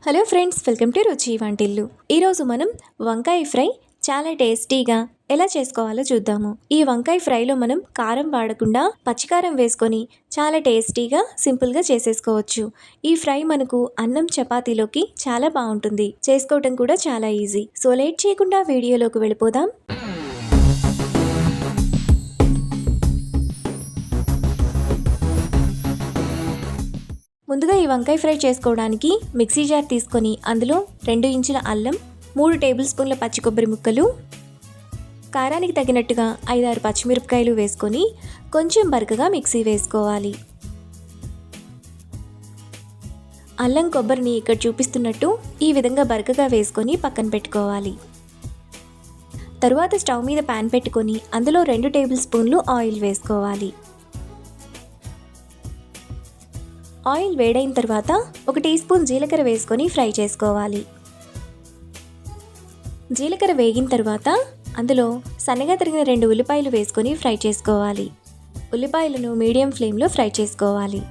Hello friends, welcome to రుచి వంటిల్లు. ఈరోజు మనం వంకాయ ఫ్రై చాలా టేస్టీగా ఎలా చేసుకోవాలో చూద్దాము. ఈ వంకాయ ఫ్రైలో మనం కారం వాడకుండా పచ్చికారం వేసుకొని చాలా టేస్టీగా సింపుల్గా చేసేసుకోవచ్చు. ఈ ఫ్రై మనకు అన్నం చపాతీలోకి చాలా బాగుంటుంది. చేసుకోవటం కూడా చాలా ఈజీ. సో లేట్ చేయకుండా వీడియోలోకి వెళ్ళిపోదాం. ముందుగా ఈ వంకాయ ఫ్రై చేసుకోవడానికి మిక్సీ జార్ తీసుకొని అందులో 2 ఇంచుల అల్లం, 3 టేబుల్ స్పూన్ల పచ్చి కొబ్బరి ముక్కలు, కారానికి తగినట్టుగా 5-6 పచ్చిమిరపకాయలు వేసుకొని కొంచెం బరకగా మిక్సీ వేసుకోవాలి. అల్లం కొబ్బరిని ఇక్కడ చూపిస్తున్నట్టు ఈ విధంగా బరకగా వేసుకొని పక్కన పెట్టుకోవాలి. తరువాత స్టవ్ మీద ప్యాన్ పెట్టుకొని అందులో 2 టేబుల్ స్పూన్లు ఆయిల్ వేసుకోవాలి. ఆయిల్ వేడైన తర్వాత 1 టీ స్పూన్ జీలకర్ర వేసుకొని ఫ్రై చేసుకోవాలి. జీలకర్ర వేగిన తర్వాత అందులో సన్నగా తరిగిన 2 ఉల్లిపాయలు వేసుకొని ఫ్రై చేసుకోవాలి. ఉల్లిపాయలను మీడియం ఫ్లేమ్లో ఫ్రై చేసుకోవాలి.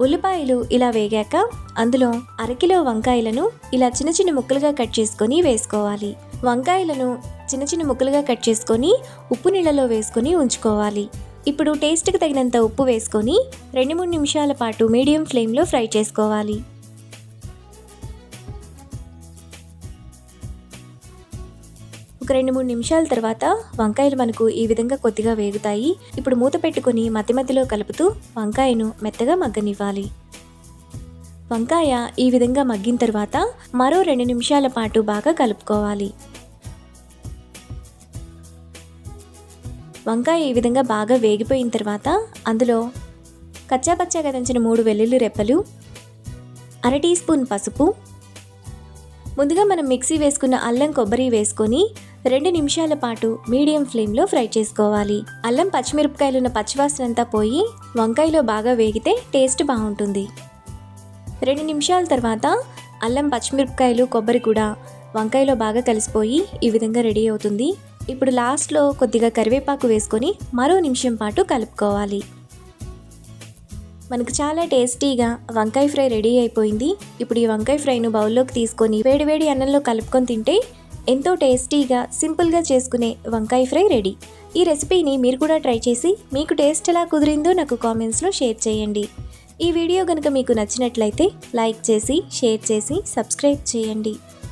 ఉల్లిపాయలు ఇలా వేగాక అందులో 1 కిలో వంకాయలను ఇలా చిన్న చిన్న ముక్కలుగా కట్ చేసుకొని వేసుకోవాలి. వంకాయలను చిన్న చిన్న ముక్కలుగా కట్ చేసుకొని ఉప్పు నీళ్ళలో వేసుకొని ఉంచుకోవాలి. ఇప్పుడు టేస్ట్కి తగినంత ఉప్పు వేసుకొని 2-3 నిమిషాల పాటు మీడియం ఫ్లేమ్లో ఫ్రై చేసుకోవాలి. ఒక 2-3 నిమిషాల తర్వాత వంకాయలు మనకు ఈ విధంగా కొద్దిగా వేగుతాయి. ఇప్పుడు మూత పెట్టుకొని మధ్య మధ్యలో కలుపుతూ వంకాయను మెత్తగా మగ్గనివ్వాలి. వంకాయ ఈ విధంగా మగ్గిన తర్వాత మరో 2 నిమిషాల పాటు బాగా కలుపుకోవాలి. వంకాయ ఈ విధంగా బాగా వేగిపోయిన తర్వాత అందులో కచ్చాపచ్చాగా దంచిన 3 వెల్లుల్లి రెప్పలు, 1/2 టీ స్పూన్ పసుపు, ముందుగా మనం మిక్సీ వేసుకున్న అల్లం కొబ్బరి వేసుకొని 2 నిమిషాల పాటు మీడియం ఫ్లేమ్లో ఫ్రై చేసుకోవాలి. అల్లం పచ్చిమిరపకాయలున్న పచ్చివాసన అంతా పోయి వంకాయలో బాగా వేగితే టేస్ట్ బాగుంటుంది. 2 నిమిషాల తర్వాత అల్లం పచ్చిమిరపకాయలు కొబ్బరి కూడా వంకాయలో బాగా కలిసిపోయి ఈ విధంగా రెడీ అవుతుంది. ఇప్పుడు లాస్ట్లో కొద్దిగా కరివేపాకు వేసుకొని మరో నిమిషం పాటు కలుపుకోవాలి. మనకు చాలా టేస్టీగా వంకాయ ఫ్రై రెడీ అయిపోయింది. ఇప్పుడు ఈ వంకాయ ఫ్రైను బౌల్లోకి తీసుకొని వేడివేడి అన్నంలో కలుపుకొని తింటే ఎంతో టేస్టీగా సింపుల్గా చేసుకునే వంకాయ ఫ్రై రెడీ. ఈ రెసిపీని మీరు కూడా ట్రై చేసి మీకు టేస్ట్ ఎలా కుదిరిందో నాకు కామెంట్స్లో షేర్ చేయండి. ఈ వీడియో కనుక మీకు నచ్చినట్లయితే లైక్ చేసి, షేర్ చేసి, సబ్స్క్రైబ్ చేయండి.